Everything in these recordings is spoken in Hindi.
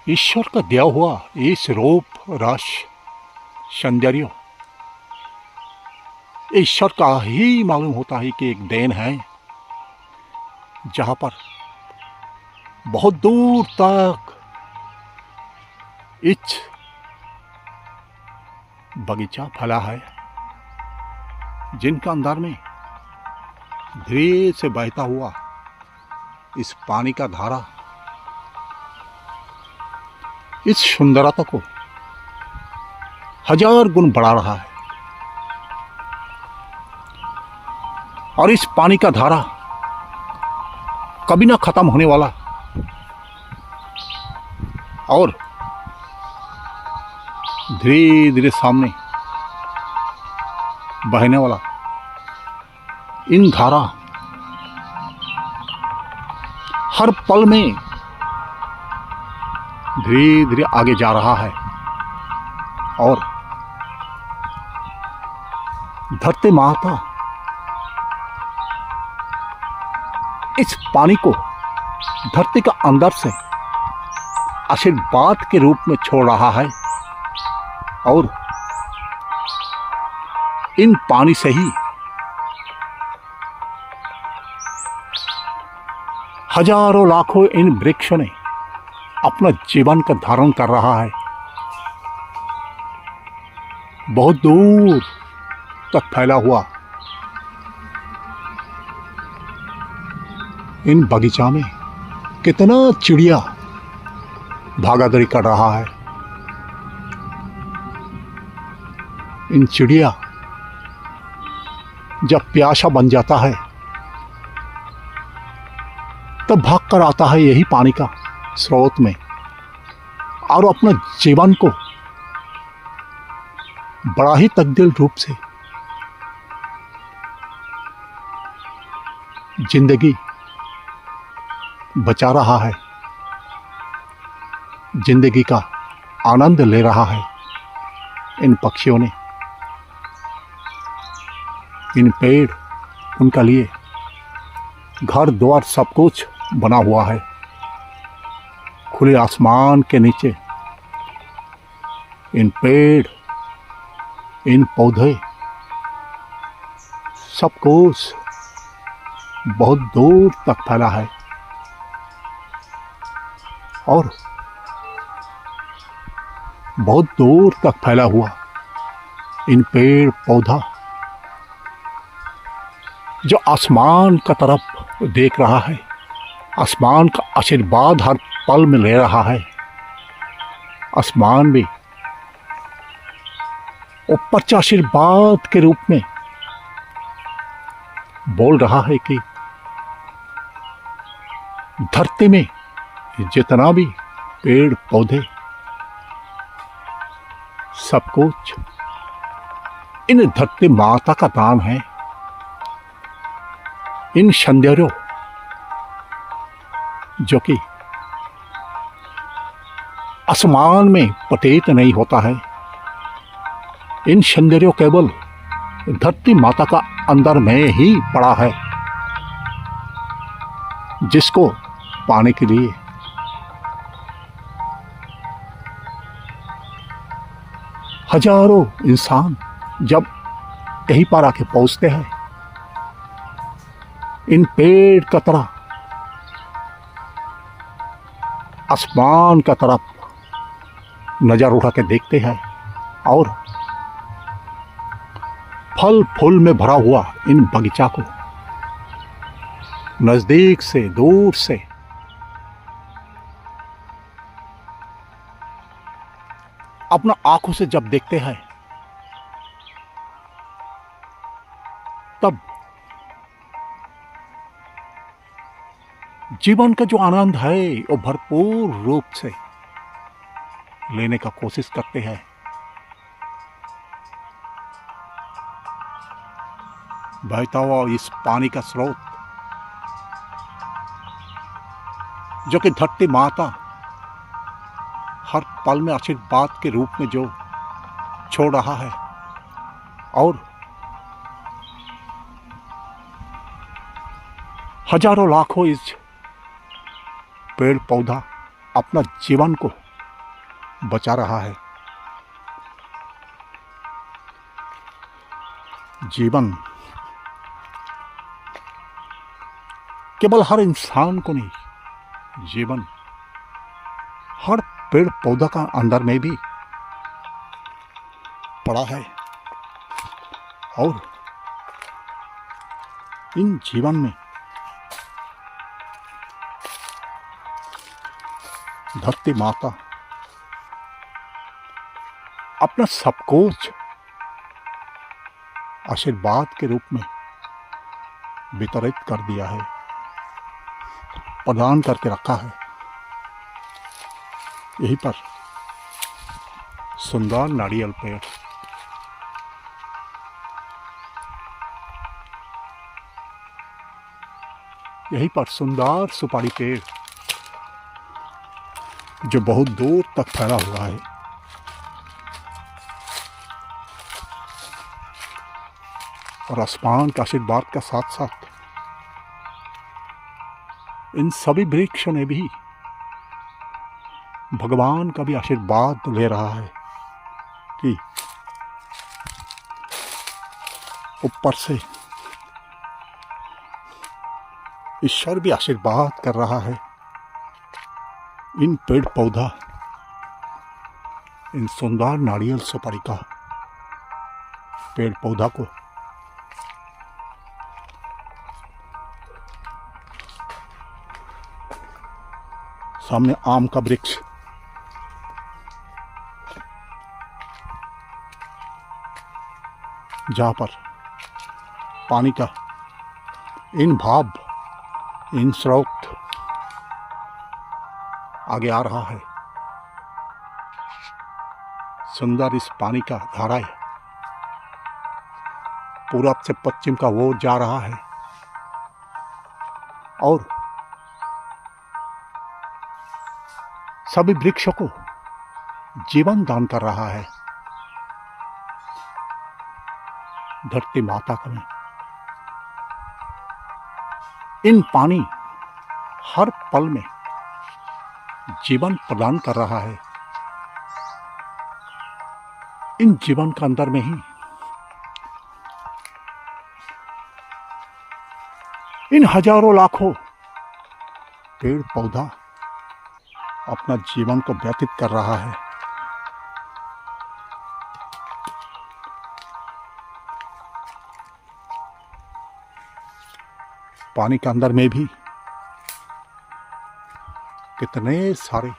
ईश्वर का दिया हुआ इस रूप रस सौंदर्य ईश्वर का ही मालूम होता है कि एक देन है, जहाँ पर बहुत दूर तक इस बगीचा फैला है, जिनका अंदर में धीरे से बहता हुआ इस पानी का धारा इस सुंदरता को हजार गुण बढ़ा रहा है। और इस पानी का धारा कभी ना खत्म होने वाला और धीरे धीरे सामने बहने वाला इन धारा हर पल में धीरे धीरे आगे जा रहा है और धरती माता इस पानी को धरती का अंदर से आशीर्वाद के रूप में छोड़ रहा है और इन पानी से ही हजारों लाखों इन वृक्षों ने अपना जीवन का धारण कर रहा है। बहुत दूर तक फैला हुआ इन बगीचा में कितना चिड़िया भागादौड़ी कर रहा है। इन चिड़िया जब प्यासा बन जाता है तब भागकर आता है यही पानी का स्रोत में और अपना जीवन को बड़ा ही तब्दील रूप से जिंदगी बचा रहा है, जिंदगी का आनंद ले रहा है। इन पक्षियों ने, इन पेड़ उनका लिए घर द्वार सब कुछ बना हुआ है। खुले आसमान के नीचे इन पेड़, इन पौधे सब कुछ बहुत दूर तक फैला है और बहुत दूर तक फैला हुआ इन पेड़ पौधा जो आसमान का तरफ देख रहा है, आसमान का आशीर्वाद हर पल में ले रहा है। आसमान भी ऊपर से आशीर्वाद के रूप में बोल रहा है कि धरती में जितना भी पेड़ पौधे सब कुछ इन धरती माता का दान है। इन सौंदर्यों जो कि आसमान में प्रतीत नहीं होता है, इन सौंदर्यों केवल धरती माता का अंदर में ही पड़ा है, जिसको पाने के लिए हजारों इंसान जब यहीं पर आके पहुंचते हैं, इन पेड़ का तरह आसमान का तरफ नजर उठा के देखते हैं और फल फूल में भरा हुआ इन बगीचा को नजदीक से दूर से अपना आंखों से जब देखते हैं तब जीवन का जो आनंद है वो भरपूर रूप से लेने का कोशिश करते हैं। बहता हुआ इस पानी का स्रोत जो कि धरती माता हर पल में आशीर्वाद के रूप में जो छोड़ रहा है और हजारों लाखों इस पेड़ पौधा अपना जीवन को बचा रहा है। जीवन केवल हर इंसान को नहीं, जीवन हर पेड़ पौधा का अंदर में भी पड़ा है। और इन जीवन में धरती माता अपना सब कुछ आशीर्वाद के रूप में वितरित कर दिया है, प्रदान करके रखा है। यहीं पर सुंदर नारियल पेड़, यहीं पर सुंदर सुपारी पेड़ जो बहुत दूर तक फैला हुआ है। और आसमान के आशीर्वाद का साथ साथ इन सभी वृक्षों ने भी भगवान का भी आशीर्वाद ले रहा है कि ऊपर से ईश्वर भी आशीर्वाद कर रहा है इन पेड़ पौधा, इन सुंदर नारियल सुपारी का पेड़ पौधा को। सामने आम का वृक्ष, जहाँ पर पानी का इन भाव, इन स्रोत आगे आ रहा है। सुंदर इस पानी का धारा है, पूरब से पश्चिम का वो जा रहा है और सभी वृक्षों को जीवन दान कर रहा है। धरती माता का में इन पानी हर पल में जीवन प्रदान कर रहा है। इन जीवन के अंदर में ही इन हजारों लाखों पेड़ पौधा अपना जीवन को व्यतीत कर रहा है। पानी के अंदर में भी कितने सारे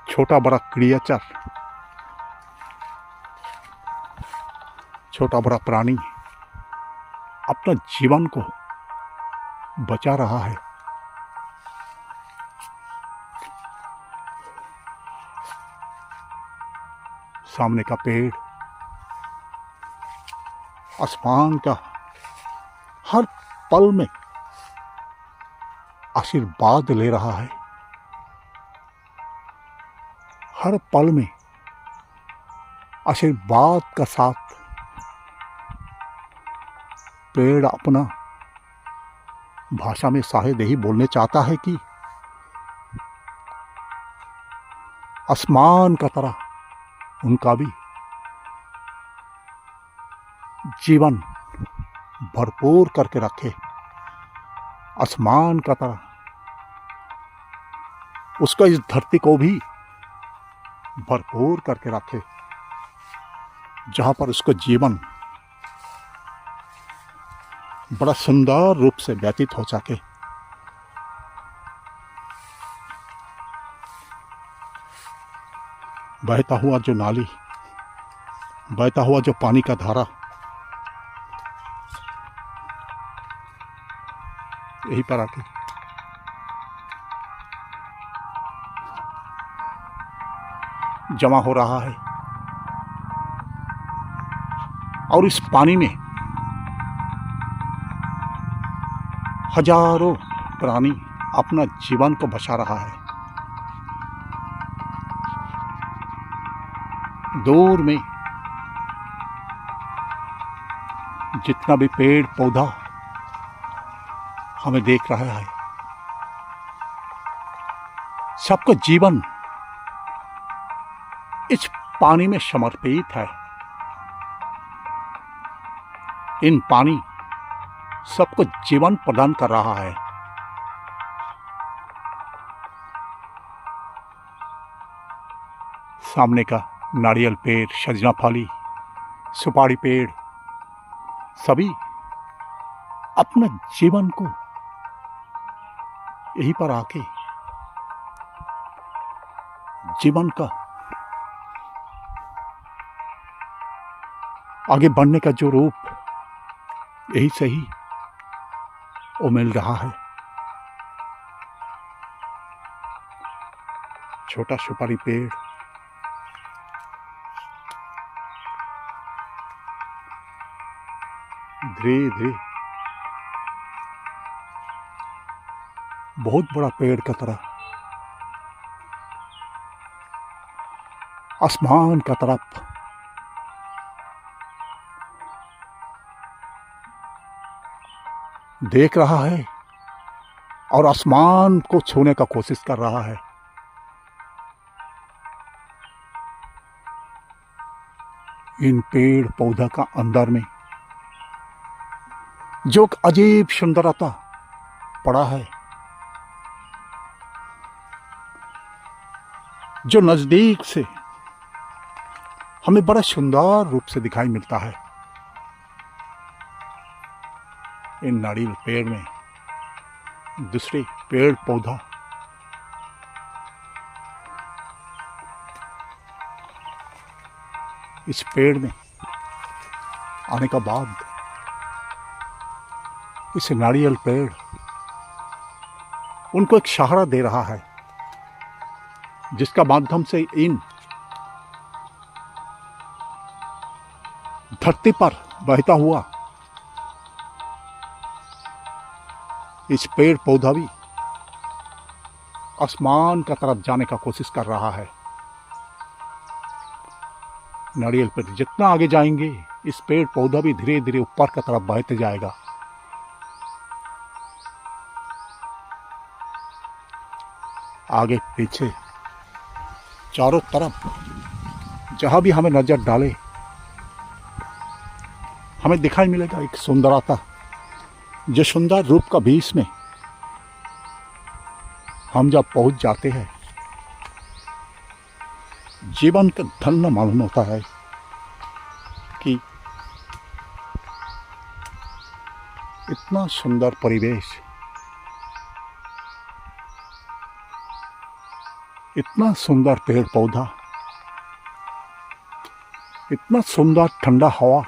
छोटा बड़ा क्रिएचर, छोटा बड़ा प्राणी अपना जीवन को बचा रहा है। सामने का पेड़ आसमान का हर पल में आशीर्वाद ले रहा है। हर पल में आशीर्वाद का साथ पेड़ अपना भाषा में शायद यही बोलने चाहता है कि आसमान का तरह उनका भी जीवन भरपूर करके रखे। आसमान का तरह उसका इस धरती को भी भरपूर करके रखे, जहां पर उसको जीवन बड़ा सुंदर रूप से व्यतीत हो सके। बहता हुआ जो नाली, बहता हुआ जो पानी का धारा, यहीं पर आके जमा हो रहा है और इस पानी में हजारों प्राणी अपना जीवन को बचा रहा है। दूर में जितना भी पेड़ पौधा हमें देख रहा है, सबका जीवन इस पानी में समर्पित है। इन पानी सबको जीवन प्रदान कर रहा है। सामने का नारियल पेड़, सजनाफाली, सुपारी पेड़ सभी अपना जीवन को यहीं पर आके जीवन का आगे बढ़ने का जो रूप यही से ही वो मिल रहा है। छोटा सुपारी पेड़ धीरे धीरे बहुत बड़ा पेड़ का तरह आसमान का तरफ देख रहा है और आसमान को छूने का कोशिश कर रहा है। इन पेड़ पौधा का अंदर में जो एक अजीब सुंदरता पड़ा है, जो नजदीक से हमें बड़ा सुंदर रूप से दिखाई मिलता है। इन नारियल पेड़ में दूसरे पेड़ पौधा इस पेड़ में आने का बाद इस नारियल पेड़ उनको एक सहारा दे रहा है, जिसका माध्यम से इन धरती पर बहता हुआ इस पेड़ पौधा भी आसमान का तरफ जाने का कोशिश कर रहा है। नारियल पेड़ जितना आगे जाएंगे इस पेड़ पौधा भी धीरे धीरे ऊपर की तरफ बहते जाएगा। आगे पीछे चारों तरफ जहां भी हमें नजर डाले हमें दिखाई मिलेगा एक सुंदरता, जो सुंदर रूप का बीच में हम जब पहुंच जाते हैं जीवन का धन्य मालूम होता है कि इतना सुंदर परिवेश, इतना सुंदर पेड़ पौधा, इतना सुंदर ठंडा हवा,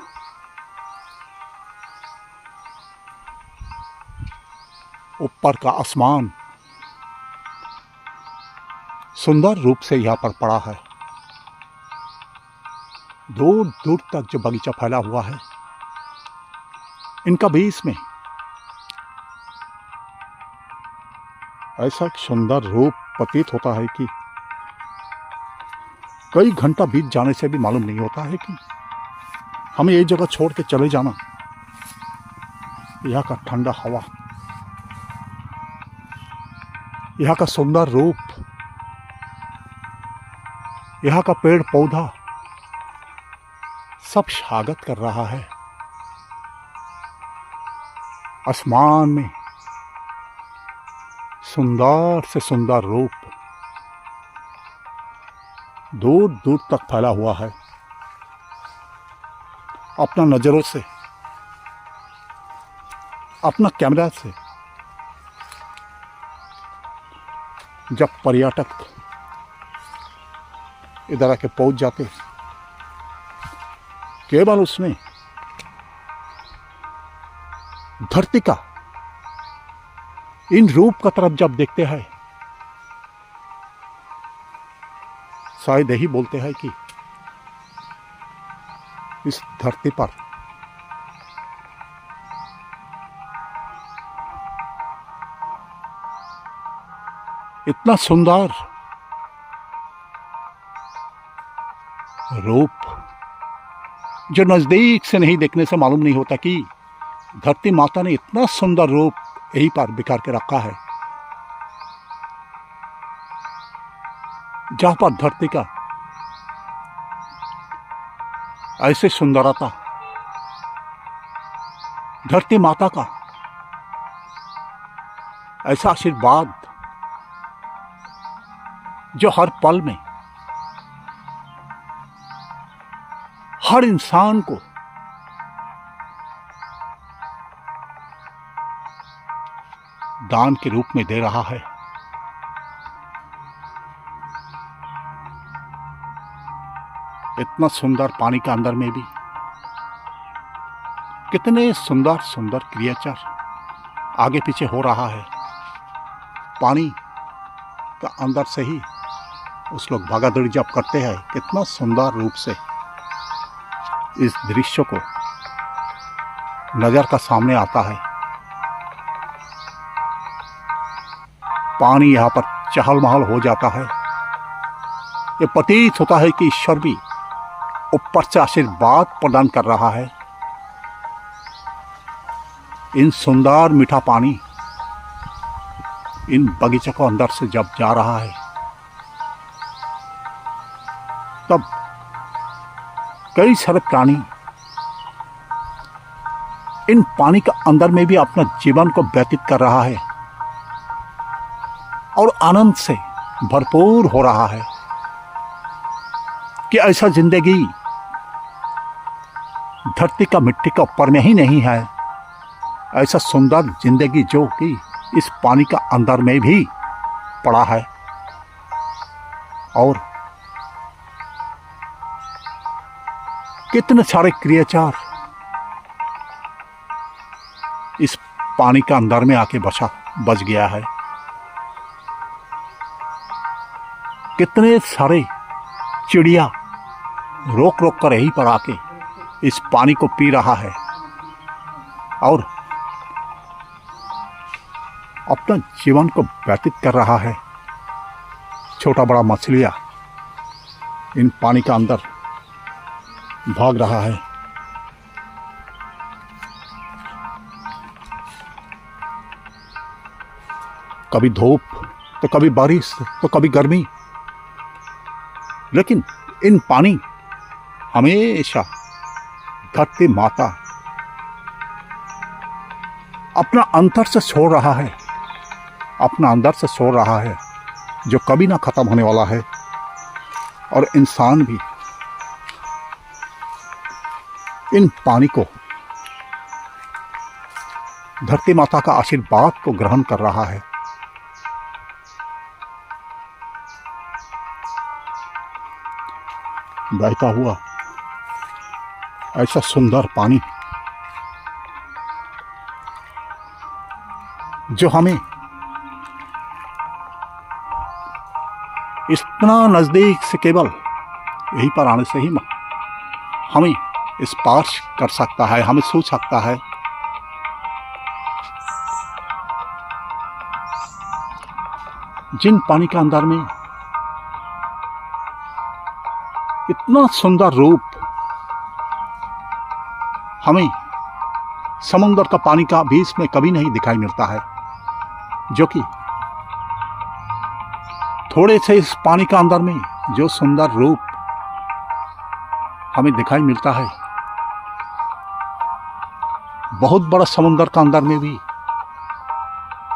ऊपर का आसमान सुंदर रूप से यहाँ पर पड़ा है। दूर दूर तक जो बगीचा फैला हुआ है, इनका बीच में ऐसा सुंदर रूप प्रतीत होता है कि कई घंटा बीत जाने से भी मालूम नहीं होता है कि हमें ये जगह छोड़ के चले जाना। यहाँ का ठंडा हवा, यहाँ का सुंदर रूप, यहाँ का पेड़ पौधा सब स्वागत कर रहा है। आसमान में सुंदर से सुंदर रूप दूर दूर तक फैला हुआ है। अपना नजरों से, अपना कैमरा से जब पर्यटक इधर आके पहुंच जाते, केवल उसने धरती का इन रूप का तरफ जब देखते हैं, शायद यही बोलते हैं कि इस धरती पर इतना सुंदर रूप जो नजदीक से नहीं देखने से मालूम नहीं होता कि धरती माता ने इतना सुंदर रूप यहीं पर बिखर के रखा है। जहां पर धरती का ऐसे सुंदरता, धरती माता का ऐसा आशीर्वाद जो हर पल में हर इंसान को दान के रूप में दे रहा है। इतना सुंदर पानी के अंदर में भी कितने सुंदर सुंदर क्रिएचर आगे पीछे हो रहा है। पानी का अंदर से ही उस लोग भागादौड़ी जब करते हैं, कितना सुंदर रूप से इस दृश्य को नजर का सामने आता है। पानी यहाँ पर चहल महल हो जाता है। ये प्रतीत होता है कि ईश्वर भी ऊपर से आशीर्वाद प्रदान कर रहा है। इन सुंदर मीठा पानी इन बगीचे को अंदर से जब जा रहा है, तब कई सारे प्राणी इन पानी के अंदर में भी अपना जीवन को व्यतीत कर रहा है और आनंद से भरपूर हो रहा है कि ऐसा जिंदगी धरती का मिट्टी के ऊपर में ही नहीं है। ऐसा सुंदर जिंदगी जो कि इस पानी का अंदर में भी पड़ा है। और कितने सारे क्रिएचर इस पानी के अंदर में आके बच गया है। कितने सारे चिड़िया रोक रोक कर यहीं पर आके इस पानी को पी रहा है और अपना जीवन को व्यतीत कर रहा है। छोटा बड़ा मछलियां इन पानी के अंदर भाग रहा है। कभी धूप तो कभी बारिश तो कभी गर्मी, लेकिन इन पानी हमेशा धरती माता अपना अंतर से छोड़ रहा है, अपना अंदर से छोड़ रहा है, जो कभी ना खत्म होने वाला है। और इंसान भी इन पानी को, धरती माता का आशीर्वाद को ग्रहण कर रहा है। बहता हुआ ऐसा सुंदर पानी जो हमें इतना नजदीक से केवल यहीं पर आने से ही हमें स्पर्श कर सकता है, हमें छू सकता है। जिन पानी के अंदर में इतना सुंदर रूप हमें समुद्र का पानी का भी इसमें कभी नहीं दिखाई मिलता है, जो कि थोड़े से इस पानी का अंदर में जो सुंदर रूप हमें दिखाई मिलता है, बहुत बड़ा समुद्र का अंदर में भी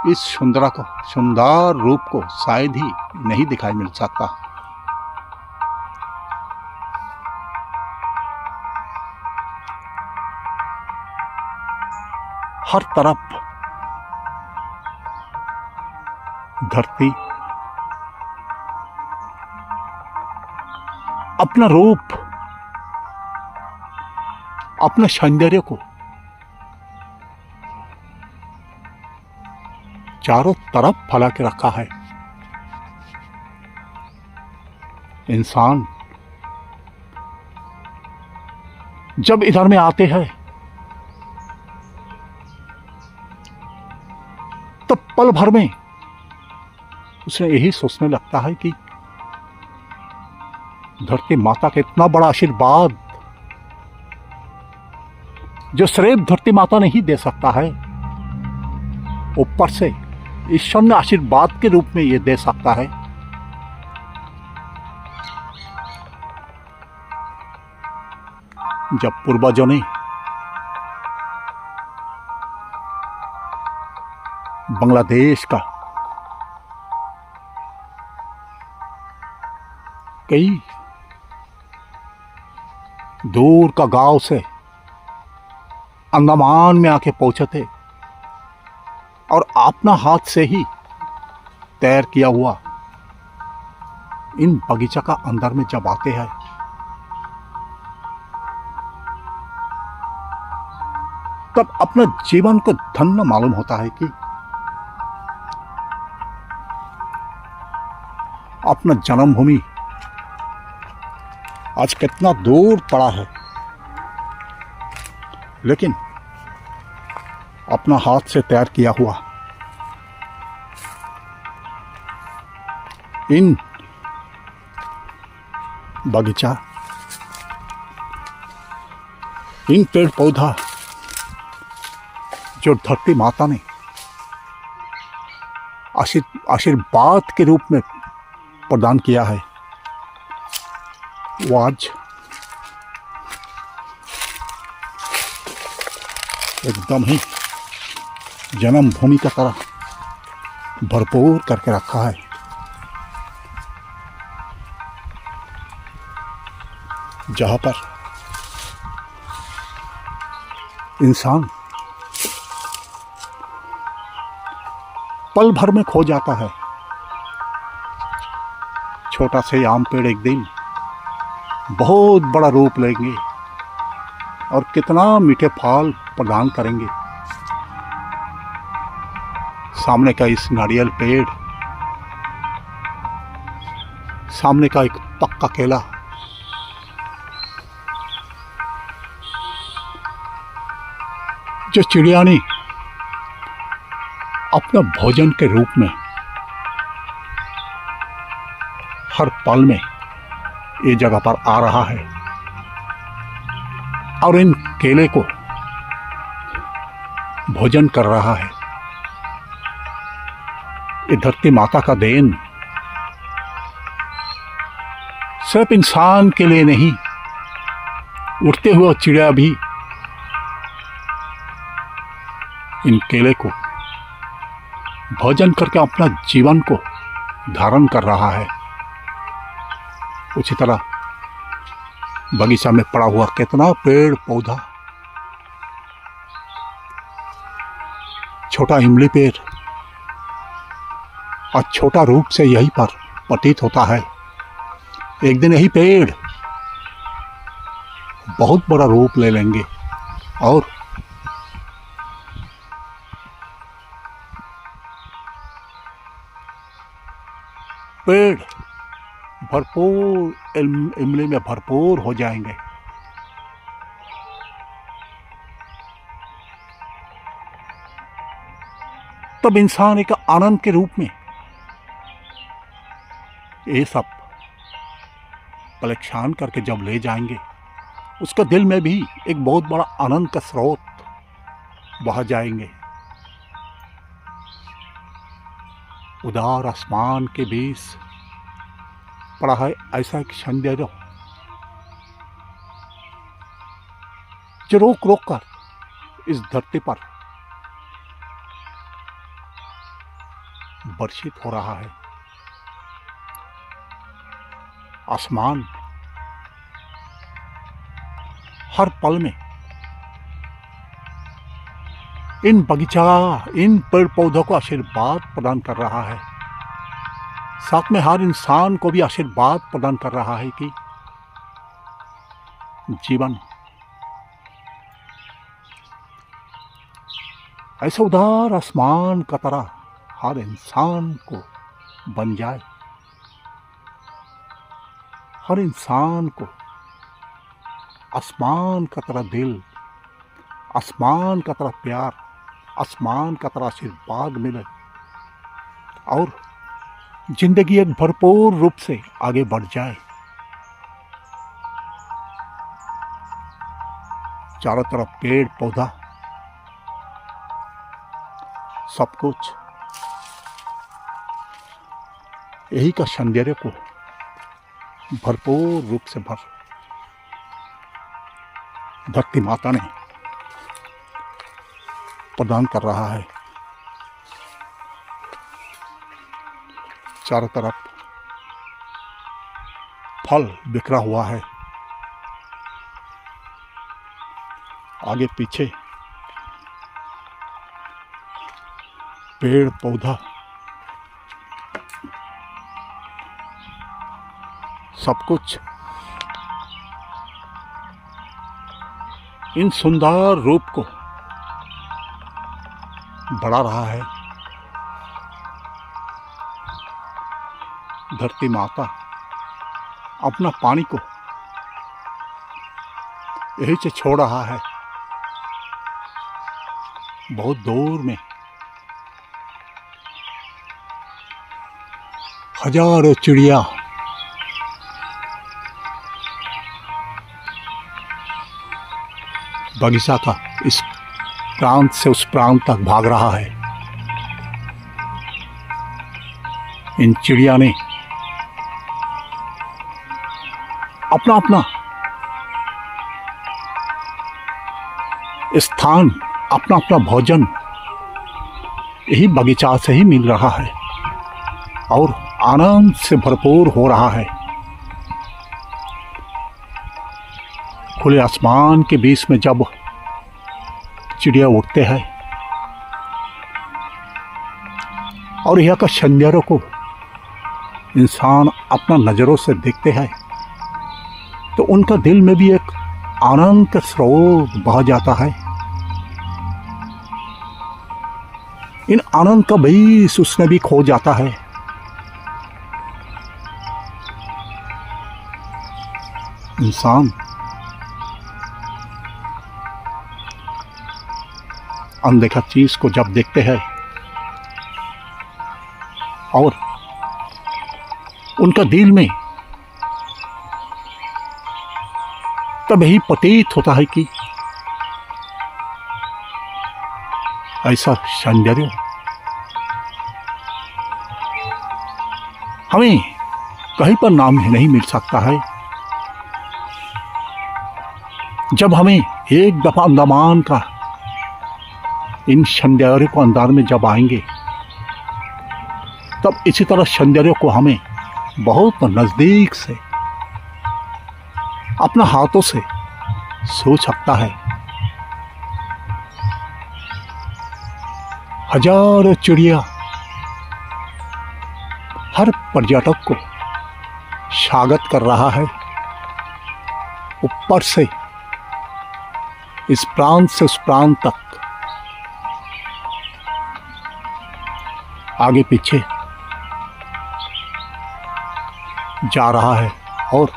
इस सुंदर रूप को शायद ही नहीं दिखाई मिल सकता। हर तरफ धरती अपना रूप, अपने सौंदर्य को चारों तरफ फैला के रखा है। इंसान जब इधर में आते हैं तो पल भर में उसे यही सोचने लगता है कि धरती माता का इतना बड़ा आशीर्वाद जो सिर्फ धरती माता नहीं दे सकता है, ऊपर से ईश्वर ने आशीर्वाद के रूप में ये दे सकता है। जब पूर्वजों ने बांग्लादेश का कई दूर का गांव से अंडमान में आके पहुंचे थे और अपना हाथ से ही तैयार किया हुआ इन बगीचा का अंदर में जब आते हैं तब अपना जीवन को धन्य मालूम होता है कि अपना जन्मभूमि आज कितना दूर पड़ा है, लेकिन अपना हाथ से तैयार किया हुआ इन बगीचा, इन पेड़ पौधा जो धरती माता ने आशीर्वाद के रूप में प्रदान किया है, वो आज एकदम ही जन्मभूमि का तरह भरपूर करके रखा है। जहां पर इंसान पल भर में खो जाता है, छोटा से आम पेड़ एक दिन बहुत बड़ा रूप लेंगे और कितना मीठे फल प्रदान करेंगे। सामने का इस नारियल पेड़, सामने का एक पक्का केला, जो चिड़िया ने अपना भोजन के रूप में हर पल में ये जगह पर आ रहा है और इन केले को भोजन कर रहा है। ये धरती माता का देन सिर्फ इंसान के लिए नहीं, उड़ते हुए चिड़िया भी इन केले को भोजन करके अपना जीवन को धारण कर रहा है। उसी तरह बगीचा में पड़ा हुआ कितना पेड़ पौधा, छोटा इमली पेड़ और छोटा रूप से यहीं पर प्रतीत होता है, एक दिन यही पेड़ बहुत बड़ा रूप ले लेंगे और पेड़ भरपूर इमली में भरपूर हो जाएंगे। तब इंसान एक आनंद के रूप में ये सब परेशान करके जब ले जाएंगे, उसका दिल में भी एक बहुत बड़ा आनंद का स्रोत बह जाएंगे। उदार आसमान के बीच पड़ा है ऐसा एक सौंदर्य जो रोक रोक कर इस धरती पर वर्षित हो रहा है। आसमान हर पल में इन बगीचा, इन पेड़ पौधों को आशीर्वाद प्रदान कर रहा है। साथ में हर इंसान को भी आशीर्वाद प्रदान कर रहा है कि जीवन ऐसा उदार आसमान का तरह हर इंसान को बन जाए, हर इंसान को आसमान का तरह दिल, आसमान का तरह प्यार, आसमान का तरह आशीर्वाद मिले और जिंदगी एक भरपूर रूप से आगे बढ़ जाए। चारों तरफ पेड़ पौधा सब कुछ यही का सौंदर्य को भरपूर रूप से धरती माता ने प्रदान कर रहा है। चारों तरफ फल बिखरा हुआ है, आगे पीछे पेड़ पौधा सब कुछ इन सुंदर रूप को बढ़ा रहा है। धरती माता अपना पानी को यही से छोड़ रहा है। बहुत दूर में हजारों चिड़िया बगीचा का इस प्रांत से उस प्रांत तक भाग रहा है। इन चिड़िया ने अपना अपना स्थान, अपना अपना भोजन यही बगीचा से ही मिल रहा है और आनंद से भरपूर हो रहा है। खुले आसमान के बीच में जब चिड़िया उड़ते हैं और यहाँ का सौंदर्य को इंसान अपना नजरों से देखते हैं तो उनका दिल में भी एक आनंद का स्रोत बह जाता है। इन आनंद का बीज उसने भी खो जाता है। इंसान अनदेखा चीज को जब देखते हैं और उनका दिल में तब यही प्रतीत होता है कि ऐसा सौंदर्य हमें कहीं पर नाम ही नहीं मिल सकता है। जब हमें एक दफा अंडमान का इन सौंदर्य को अंदाज में जब आएंगे तब इसी तरह सौंदर्य को हमें बहुत नजदीक से अपना हाथों से छू सकता है। हजारों चिड़िया हर पर्यटक को स्वागत कर रहा है। ऊपर से इस प्रांत से उस प्रांत तक, आगे पीछे जा रहा है और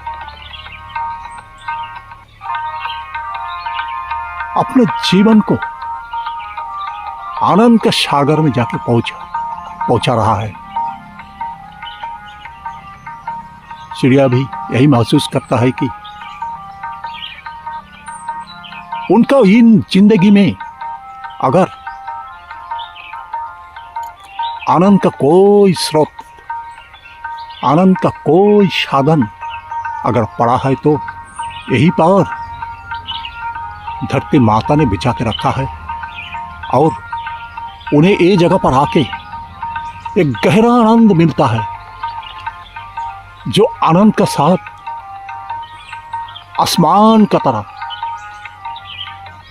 अपने जीवन को आनंद के सागर में जाके पहुंचा रहा है। चिड़िया भी यही महसूस करता है कि उनका इन जिंदगी में अगर आनंद का कोई स्रोत, आनंद का कोई साधन अगर पड़ा है तो यही पर धरती माता ने बिछा के रखा है और उन्हें ये जगह पर आके एक गहरा आनंद मिलता है, जो आनंद का साथ आसमान का तरह,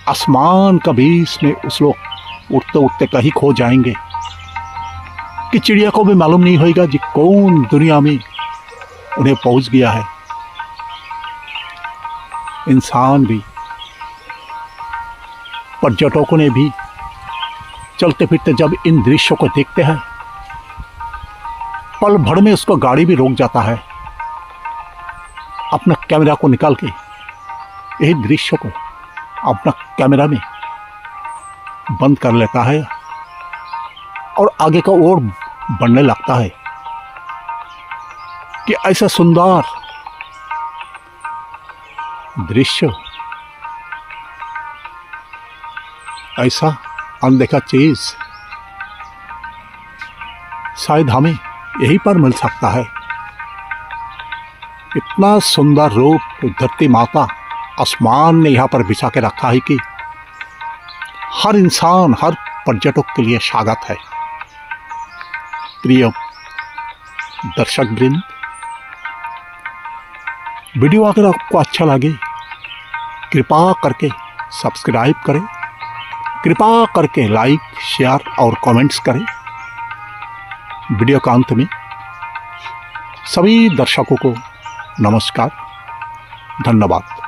आसमान का बीच में उस लोग उठते उठते कहीं खो जाएंगे कि चिड़िया को भी मालूम नहीं होगा कि कौन दुनिया में उन्हें पहुंच गया है। इंसान भी, पर्यटकों ने भी चलते फिरते जब इन दृश्यों को देखते हैं, पल भर में उसको गाड़ी भी रोक जाता है, अपना कैमरा को निकाल के यही दृश्य को अपना कैमरा में बंद कर लेता है और आगे का ओर बढ़ने लगता है कि ऐसा सुंदर दृश्य, ऐसा अनदेखा चीज शायद हमें यहीं पर मिल सकता है। इतना सुंदर रूप धरती माता आसमान ने यहाँ पर बिछा के रखा है कि हर इंसान, हर पर्यटक के लिए स्वागत है। प्रिय दर्शक वृंद, वीडियो अगर आपको अच्छा लगे कृपा करके सब्सक्राइब करें, कृपा करके लाइक, शेयर और कमेंट्स करें। वीडियो के अंत में सभी दर्शकों को नमस्कार, धन्यवाद।